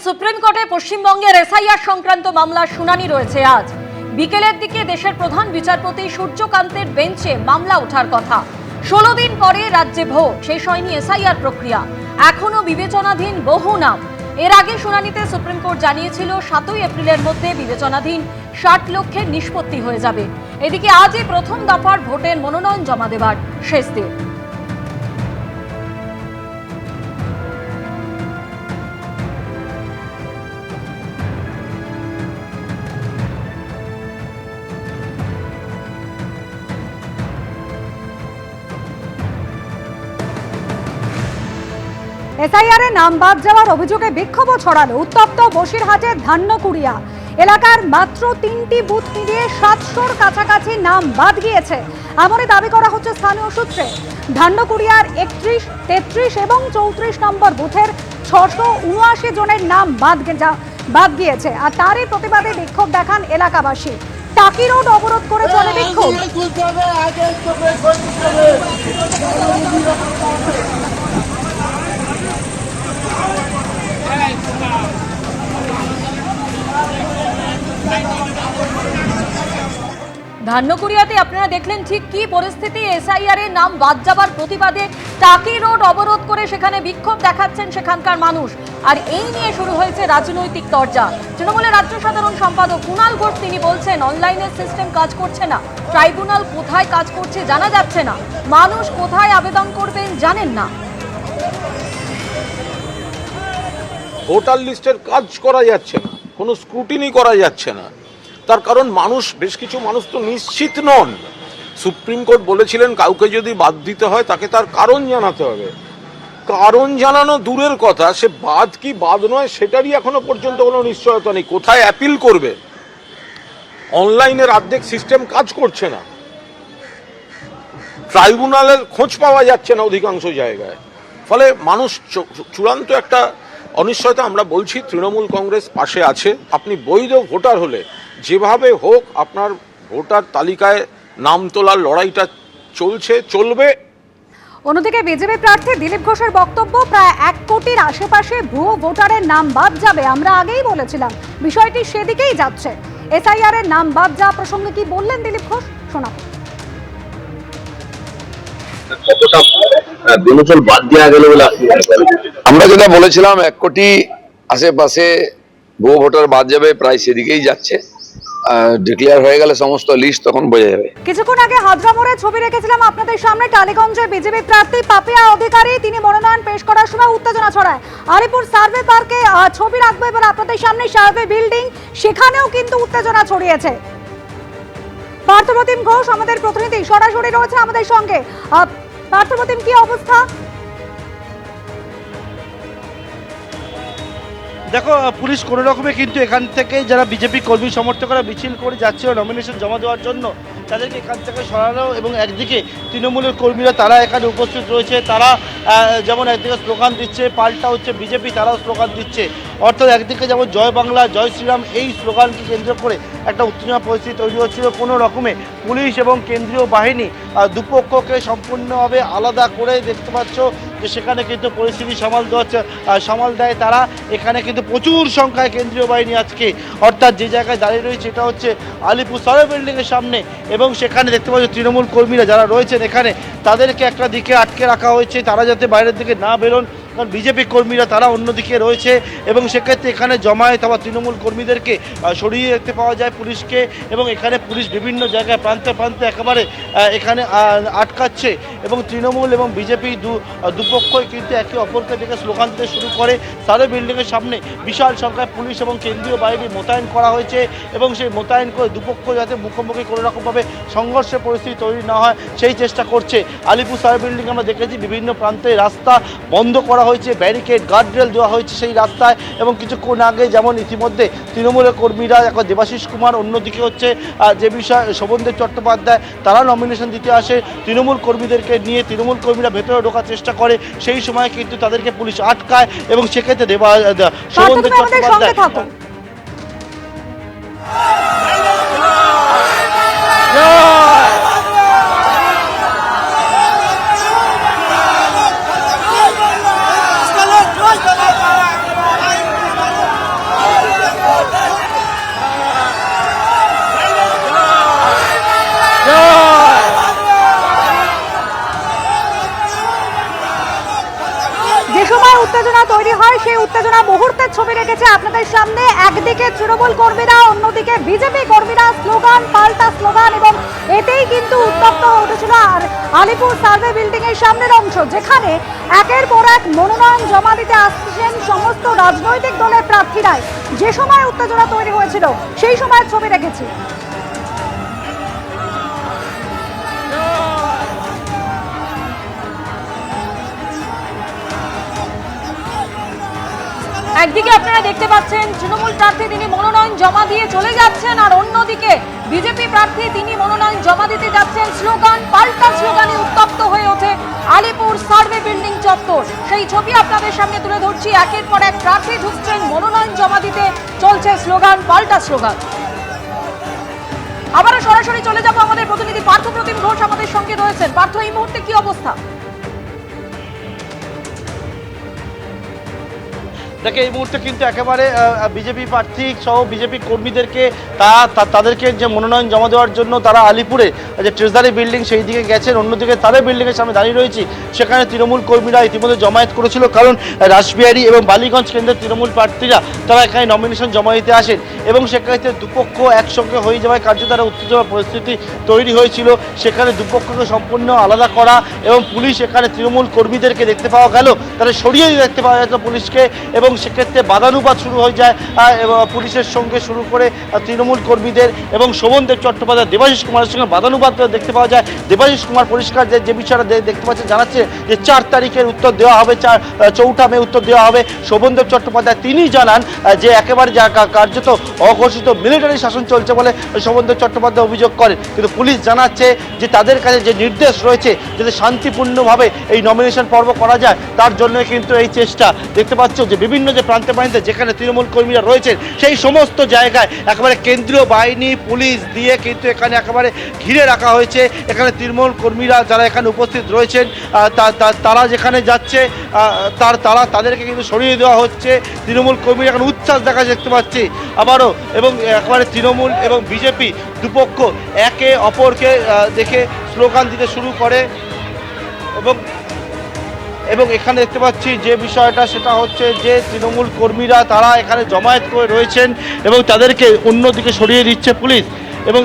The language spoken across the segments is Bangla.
সুপ্রিম কোর্টে পশ্চিমবঙ্গের এসআইআর সংক্রান্ত মামলার শুনানি রয়েছে আজ বিকেলের দিকে। দেশের প্রধান বিচারপতি সূর্যকান্তের বেঞ্চে মামলা ওঠার কথা। 16 দিন পরে রাজ্যে ভোট, শেষ হয়নি এসআইআর প্রক্রিয়া, এখনো বিবেচনাধীন বহু নাম। এর আগে শুনানিতে সুপ্রিম কোর্ট জানিয়েছিল 7 এপ্রিলের মধ্যে বিবেচনাধীন 60 লক্ষের নিষ্পত্তি হয়ে যাবে। এদিকে আজই প্রথম দফার ভোটের মনোনয়ন জমা দেবার শেষ দিন। এসআইআরে নাম বাদ যাওয়ার অভিযোগে বিক্ষোভ ছড়ালো উত্তপ্ত বসিরহাটের ধান্যকুড়িয়া এলাকার। মাত্র 3টি বুথ মিলিয়ে 700-র কাছাকাছি নাম বাদ গিয়েছে, এমনই দাবি করা হচ্ছে স্থানীয় সূত্রে। ধান্যকুড়িয়ার 31, 33 এবং 34 নম্বর বুথের 679 জনের নাম বাদ গিয়েছে, আর তারই প্রতিবাদে বিক্ষোভ দেখান এলাকাবাসী। টাকি রোড অবরোধ করে চলে বিক্ষোভ। ধান্যকুড়িয়াতে আপনারা দেখলেন ঠিক কি পরিস্থিতি। এসআইআর এর নাম বাদ যাবার প্রতিবাদে টাকি রোড অবরোধ করে সেখানে বিক্ষোভ দেখাচ্ছেন সেখানকার মানুষ। আর এই নিয়ে শুরু হয়েছে রাজনৈতিক তরজা। তৃণমূলের রাজ্য সাধারণ সম্পাদক কুণাল ঘোষ তিনি বলছেন, অনলাইনের সিস্টেম কাজ করছে না, ট্রাইব্যুনাল কোথায় কাজ করছে জানা যাচ্ছে না, মানুষ কোথায় আবেদন করবেন জানেন না। ভোটার লিস্টের কাজ করা যাচ্ছে না, কোনো স্ক্রুটিনি করা যাচ্ছে না। তার কারণ মানুষ, বেশ কিছু মানুষ তো নিশ্চিত নন। সুপ্রিম কোর্ট বলেছিলেন কাউকে যদি বাদ দিতে হয় তাকে তার কারণ জানাতে হবে। কারণ জানানো দূরের কথা, সে বাদ কি বাদ নয় সেটারই এখনো পর্যন্ত কোনো নিশ্চয়তা নেই। কোথায় অ্যাপিল করবে? অনলাইনের অর্ধেক সিস্টেম কাজ করছে না, ট্রাইব্যুনালের খোঁজ পাওয়া যাচ্ছে না অধিকাংশ জায়গায়। ফলে মানুষ চূড়ান্ত একটা অনিশ্চয়তা। আমরা বলছি তৃণমূল কংগ্রেস পাশে আছে। আপনি বৈধ ভোটার হলে যেভাবে হোক আপনার ভোটার তালিকায় নাম তোলার লড়াইটা চলবে। অন্যদিকে বিজেপি প্রার্থী দিলীপ ঘোষের বক্তব্য, প্রায় 1 কোটির আশেপাশে ভুয়ো ভোটারের নাম বাদ যাবে। আমরা আগেই বলেছিলাম বিষয়টি সেদিকেই যাচ্ছে। এসআইআর এর নাম বাদ যাওয়া প্রসঙ্গে কি বললেন দিলীপ ঘোষ, শোনাবো। আমরা যেটা বলেছিলাম 1 কোটি আশেপাশে ভুয়ো ভোটার বাদ যাবে, প্রায় সেদিকেই যাচ্ছে। ডিক্লেয়ার হয়ে গেলে সমস্ত লিস্ট তখন বোঝা যাবে। কিছুক্ষণ আগে হাজরা মোড়ে ছবি রেখেছিলাম আপনাদের সামনে। টালিগঞ্জে বিজেপি প্রার্থী পাপিয়া অধিকারী তিনি মনোনয়ন পেশ করার সময় উত্তেজনা ছড়ায়। আলিপুর সার্ভে পার্কে ছবি রাখবো এবার আপনাদের সামনে, সার্ভে বিল্ডিং, সেখানেও কিন্তু উত্তেজনা ছড়িয়েছে। পার্থপ্রতিম ঘোষ আমাদের প্রতিনিধি সরাসরি রয়েছে আমাদের সঙ্গে। পার্থপ্রতিম, কি অবস্থা? দেখো, পুলিশ কোনো রকমে কিন্তু এখান থেকে যারা বিজেপি কর্মী সমর্থকরা মিছিল করে যাচ্ছিল নমিনেশন জমা দেওয়ার জন্য, তাদেরকে এখান থেকে সরানো। এবং একদিকে তৃণমূলের কর্মীরা তারা এখানে উপস্থিত রয়েছে, তারা যেমন একদিকে স্লোগান দিচ্ছে, পাল্টা হচ্ছে বিজেপি তারাও স্লোগান দিচ্ছে। অর্থাৎ একদিকে যেমন জয় বাংলা জয় শ্রীরাম এই স্লোগানকে কেন্দ্র করে একটা উত্তেজনা পরিস্থিতি তৈরি হচ্ছিল। কোনো রকমে পুলিশ এবং কেন্দ্রীয় বাহিনী দুপক্ষকে সম্পূর্ণভাবে আলাদা করে দেখতে পাচ্ছ যে সেখানে কিন্তু পরিস্থিতি সামাল দেয় তারা। এখানে কিন্তু প্রচুর সংখ্যায় কেন্দ্রীয় বাহিনী আজকে, অর্থাৎ যে জায়গায় দাঁড়িয়ে রয়েছে এটা হচ্ছে আলিপুর সার্ভে বিল্ডিংয়ের সামনে। এবং সেখানে দেখতে পাচ্ছ তৃণমূল কর্মীরা যারা রয়েছেন এখানে তাদেরকে একটা দিকে আটকে রাখা হয়েছে, তারা যাতে বাইরের দিকে না বেরোন। কারণ বিজেপি কর্মীরা তারা অন্যদিকে রয়েছে এবং সেক্ষেত্রে এখানে জমায়েত হওয়া তৃণমূল কর্মীদেরকে সরিয়ে দেখতে পাওয়া যায় পুলিশকে। এবং এখানে পুলিশ বিভিন্ন জায়গায় প্রান্তে প্রান্তে একেবারে এখানে আটকাচ্ছে। এবং তৃণমূল এবং বিজেপি দুপক্ষই কিন্তু একে অপরকে দেখে স্লোগান দিতে শুরু করে। সার্ভে বিল্ডিংয়ের সামনে বিশাল সংখ্যায় পুলিশ এবং কেন্দ্রীয় বাহিনী মোতায়েন করা হয়েছে এবং সেই মোতায়েন করে দুপক্ষ যাতে মুখোমুখি কোনো রকমভাবে সংঘর্ষের পরিস্থিতি তৈরি না হয় সেই চেষ্টা করছে। আলিপুর সার্ভে বিল্ডিং আমরা দেখেছি বিভিন্ন প্রান্তে রাস্তা বন্ধ করা হয়েছে, ব্যারিকেড গার্ডরেল দেওয়া হয়েছে সেই রাস্তায়। এবং কিছুক্ষণ আগে যেমন ইতিমধ্যে তৃণমূলের কর্মীরা এখন দেবাশিস কুমার, অন্যদিকে হচ্ছে যে বিষয় শোভনদেব চট্টোপাধ্যায়, তারা নমিনেশন দিতে আসে তৃণমূল কর্মীদেরকে নিয়ে। তৃণমূল কর্মীরা ভেতরে ঢোকার চেষ্টা করে, সেই সময় কিন্তু তাদেরকে পুলিশ আটকায় এবং সেক্ষেত্রে শোভনদেব চট্টোপাধ্যায় উত্তেজনা মুহূর্তের ছবি রেখেছে আপনাদের সামনে। একদিকে তৃণমূল কর্মীরা, অন্যদিকে বিজেপি কর্মীরা স্লোগান পাল্টা স্লোগান, এবং এতেই কিন্তু উত্তপ্ত হয়ে উঠেছিল আর আলিপুর সার্ভে বিল্ডিং এর সামনের অংশ, যেখানে একের পর এক মনোনয়ন জমা দিতে আসছেন সমস্ত রাজনৈতিক দলের প্রার্থীরাই। যে সময় উত্তেজনা তৈরি হয়েছিল সেই সময়ের ছবি রেখেছি। একদিকে আপনারা দেখতে পাচ্ছেন তৃণমূল প্রার্থী তিনি মনোনয়ন জমা দিয়ে চলে যাচ্ছেন, আর অন্যদিকে বিজেপি প্রার্থী তিনি মনোনয়ন জমা দিতে যাচ্ছেন। স্লোগান পাল্টা স্লোগানে উত্তপ্ত হয়ে ওঠে আলিপুর সার্ভে বিল্ডিং চত্বর। সেই ছবি আপনাদের সামনে তুলে ধরছি। একের পর এক প্রার্থী ঢুকছেন মনোনয়ন জমা দিতে, চলছে স্লোগান পাল্টা স্লোগান। আবারও সরাসরি চলে যাব, আমাদের প্রতিনিধি পার্থ প্রতিম ঘোষ আমাদের সঙ্গে রয়েছেন। পার্থ, এই মুহূর্তে কি অবস্থা? দেখে এই মুহূর্তে কিন্তু একেবারে বিজেপি প্রার্থী সহ বিজেপি কর্মীদেরকে তাদেরকে যে মনোনয়ন জমা দেওয়ার জন্য তারা আলিপুরে যে ট্রেজারি বিল্ডিং সেই দিকে গেছেন, অন্যদিকে তাদের বিল্ডিংয়ের সামনে দাঁড়িয়ে রয়েছি। সেখানে তৃণমূল কর্মীরা ইতিমধ্যে জমায়েত করেছিল, কারণ রাসবিহারী এবং বালিগঞ্জ কেন্দ্রের তৃণমূল প্রার্থীরা তারা এখানে নমিনেশন জমা দিতে আসেন, এবং সেখানে দুপক্ষ একসঙ্গে হয়ে যাওয়ায় কার্যত উত্তেজনা পরিস্থিতি তৈরি হয়েছিল। সেখানে দুপক্ষকে সম্পূর্ণ আলাদা করা, এবং পুলিশ এখানে তৃণমূল কর্মীদেরকে দেখতে পাওয়া গেল, তারা সরিয়ে দেখতে পাওয়া যেত পুলিশকে, এবং সেক্ষেত্রে বাদানুবাদ শুরু হয়ে যায় পুলিশের সঙ্গে শুরু করে তৃণমূল কর্মীদের এবং শোভনদেব চট্টোপাধ্যায় দেবাশিস কুমারের সঙ্গে বাদানুবাদ দেখতে পাওয়া যায়। দেবাশিস কুমার পরিষ্কার যে বিষয়টা দেখতে পাচ্ছে জানাচ্ছে যে 4 তারিখের উত্তর দেওয়া হবে, 4 মে উত্তর দেওয়া হবে। শোভনদেব চট্টোপাধ্যায় তিনি জানান যে একেবারে কার্যত অঘোষিত মিলিটারি শাসন চলছে বলে শোভনদেব চট্টোপাধ্যায় অভিযোগ করেন, কিন্তু পুলিশ জানাচ্ছে যে তাদের কাছে যে নির্দেশ রয়েছে যাতে শান্তিপূর্ণভাবে এই নমিনেশন পর্ব করা যায়, তার জন্য কিন্তু এই চেষ্টা। দেখতে পাচ্ছ যে বিভিন্ন যে প্রান্তে প্রান্তে যেখানে তৃণমূল কর্মীরা রয়েছেন সেই সমস্ত জায়গায় একেবারে কেন্দ্রীয় বাহিনী পুলিশ দিয়ে কিন্তু এখানে একেবারে ঘিরে রাখা হয়েছে। এখানে তৃণমূল কর্মীরা যারা এখানে উপস্থিত রয়েছেন তারা যেখানে যাচ্ছে তাদেরকে কিন্তু সরিয়ে দেওয়া হচ্ছে। তৃণমূল কর্মীরা এখানে উচ্ছ্বাস দেখা দেখতে পাচ্ছি আবারও, এবং একেবারে তৃণমূল এবং বিজেপি দুপক্ষ একে অপরকে দেখে স্লোগান দিতে শুরু করে, এবং এখানে দেখতে পাচ্ছি যে বিষয়টা সেটা হচ্ছে যে তৃণমূল কর্মীরা তারা এখানে জমায়েত করে রয়েছেন এবং তাদেরকে অন্যদিকে সরিয়ে দিচ্ছে পুলিশ। এবং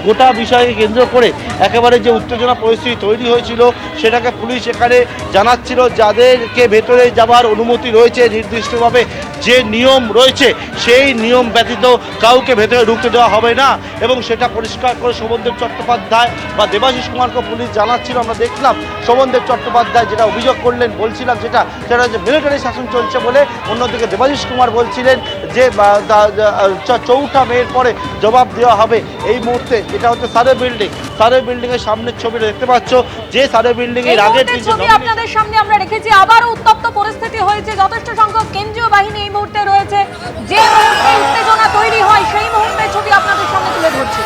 গোটা বিষয়কে কেন্দ্র করে একেবারে যে উত্তেজনা পরিস্থিতি তৈরি হয়েছিল সেটাকে পুলিশ এখানে জানাচ্ছিল যাদেরকে ভেতরে যাবার অনুমতি রয়েছে, নির্দিষ্টভাবে যে নিয়ম রয়েছে সেই নিয়ম ব্যতীত কাউকে ভেতরে ঢুকতে দেওয়া হবে না, এবং সেটা পরিষ্কার করে শোভনদেব চট্টোপাধ্যায় বা দেবাশিস কুমারকে পুলিশ জানাচ্ছিল। আমরা দেখলাম শোভনদেব চট্টোপাধ্যায় যেটা অভিযোগ করলেন, বলছিলাম সেটা হচ্ছে মিলিটারি শাসন চলছে বলে। অন্যদিকে দেবাশিস কুমার বলছিলেন যে 4 মের পরে জবাব দেওয়া হবে। এই মুহূর্তে এটা হচ্ছে সার্ভে বিল্ডিং এর সামনের ছবিটা দেখতে পাচ্ছ, যে সার্ভে বিল্ডিং এর আগের ছবি আপনাদের সামনে আমরা রেখেছি। আবারও উত্তপ্ত পরিস্থিতি হয়েছে, যথেষ্ট সংখ্যক কেন্দ্রীয় বাহিনী এই মুহূর্তে রয়েছে। যে মুহূর্তে উত্তেজনা তৈরি হয় সেই মুহূর্তে ছবি আপনাদের সামনে তুলে ধরছি।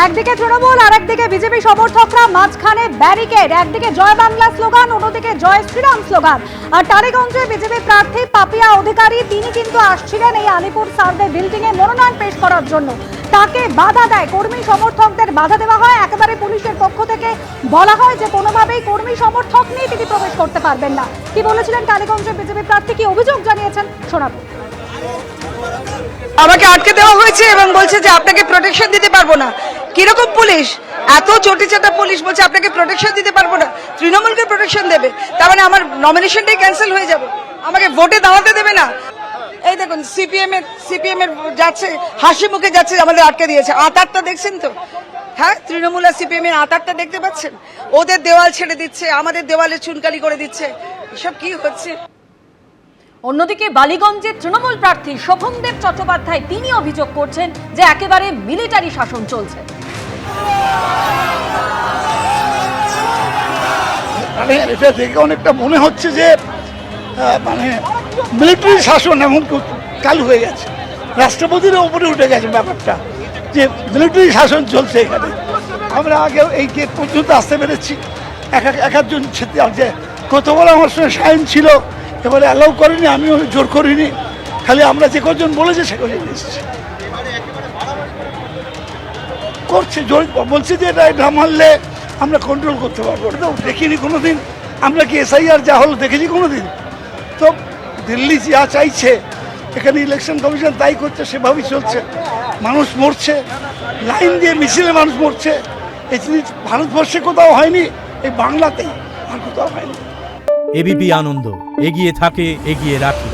একদিকে তৃণমূল আর একদিকে বিজেপি সমর্থকরা, মাঝখানে ব্যারিকেড। একদিকে জয় বাংলা স্লোগান, অন্যদিকে জয় শ্রীরাম স্লোগান। আর টালিগঞ্জে বিজেপি প্রার্থী পাপিয়া অধিকারী তিনি কিন্তু আসছিলেন এই আলিপুর সার্ভে বিল্ডিং এ মনোনয়ন পেশ করার জন্য। তাকে বাধা দেয়, কর্মী সমর্থকদের বাধা দেওয়া হয়। একেবারে পুলিশের পক্ষ থেকে বলা হয় যে কোনোভাবেই কর্মী সমর্থক নিয়ে তিনি প্রবেশ করতে পারবেন না। কি বলেছিলেন টালিগঞ্জের বিজেপি প্রার্থী, কি অভিযোগ জানিয়েছেন শোনাবো। আমাকে আটকে দেওয়া হয়েছে এবং বলছে যে আপনাকে প্রোটেকশন দিতে পারবো না। কিরকম পুলিশ, এত চটিচাটা পুলিশ, বলছে আপনাকে প্রোটেকশন দিতে পারবো না। তৃণমূলকে প্রোটেকশন দেবে, তার মানে আমার নমিনেশনটাই ক্যান্সেল হয়ে যাবে, আমাকে ভোটে দাঁড়াতে দেবে না। এই দেখুন সিপিএম এর যাচ্ছে, হাসি মুখে যাচ্ছে, আমাদের আটকে দিয়েছে। আতারটা দেখছেন তো? হ্যাঁ, তৃণমূল আর সিপিএম এর আতারটা দেখতে পাচ্ছেন? ওদের দেওয়াল ছেড়ে দিচ্ছে, আমাদের দেওয়ালে চুনকালি করে দিচ্ছে। এসব কি হচ্ছে? অন্যদিকে বালিগঞ্জের তৃণমূল প্রার্থী শোভনদেব চট্টোপাধ্যায় তিনি অভিযোগ করছেন যে একেবারে মিলিটারি শাসন চলছে। মানে এটা দেখে অনেকটা মনে হচ্ছে যে মানে মিলিটারি শাসন এমন চালু হয়ে গেছে, রাষ্ট্রপতির উপরে উঠে গেছে ব্যাপারটা, যে মিলিটারি শাসন চলছে এখানে। আমরা আগে এই গেট পর্যন্ত আসতে পেরেছি, এক একজন যে কত বড় আমার সঙ্গে সাইন ছিল, এবারে অ্যালাউ করিনি, আমিও জোর করিনি, খালি আমরা যে কজন বলেছে সে কজন এসেছি করছে, জোর বলছে যে এটা মানলে আমরা কন্ট্রোল করতে পারবো। ওটা তো দেখিনি কোনোদিন, আমরা কি এসআইআর যা হলো দেখেছি কোনোদিন? তো দিল্লি যা চাইছে, এখানে ইলেকশন কমিশন তাই করছে, সেভাবেই চলছে। মানুষ মরছে, লাইন দিয়ে মিছিলে মানুষ মরছে, এই জিনিস ভারতবর্ষে কোথাও হয়নি, এই বাংলাতেই আর কোথাও হয়নি। এবিপি আনন্দ, এগিয়ে থাকে, এগিয়ে রাখে।